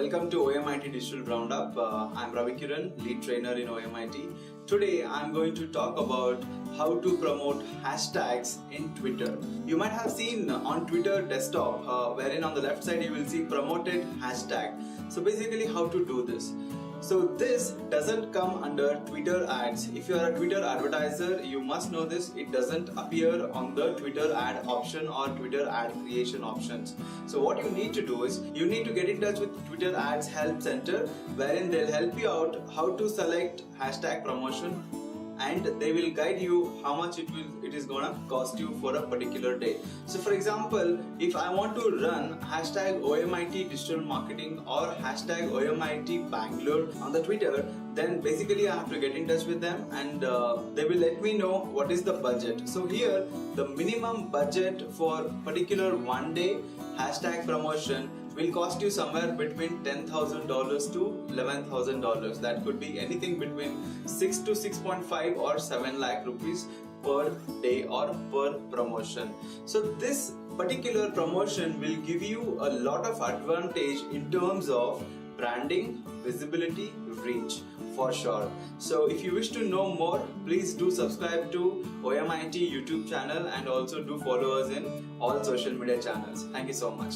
welcome to OMiT Digital Roundup. I'm Ravi Kiran, lead trainer in OMiT. Today I'm going to talk about how to promote hashtags in Twitter. You might have seen on Twitter desktop wherein on the left side you will see promoted hashtag. So basically how to do this. So this doesn't come under Twitter ads. If you are a Twitter advertiser, you must know this. It doesn't appear on the Twitter ad option or Twitter ad creation options. So what you need to do is you need to get in touch with Twitter Ads Help Center, wherein they'll help you out how to select hashtag promotion, and they will guide you how much it is gonna cost you for a particular day. So for example, if I want to run hashtag OMIT digital marketing or hashtag OMIT Bangalore on the Twitter, then basically I have to get in touch with them and they will let me know what is the budget. So here the minimum budget for particular one day hashtag promotion will cost you somewhere between $10,000 to $11,000. That could be anything between 6 to 6.5 or 7 lakh rupees per day or per promotion. So this particular promotion will give you a lot of advantage in terms of branding, visibility, reach for sure. So if you wish to know more, please do subscribe to OMIT YouTube channel and also do follow us in all social media channels. Thank you so much.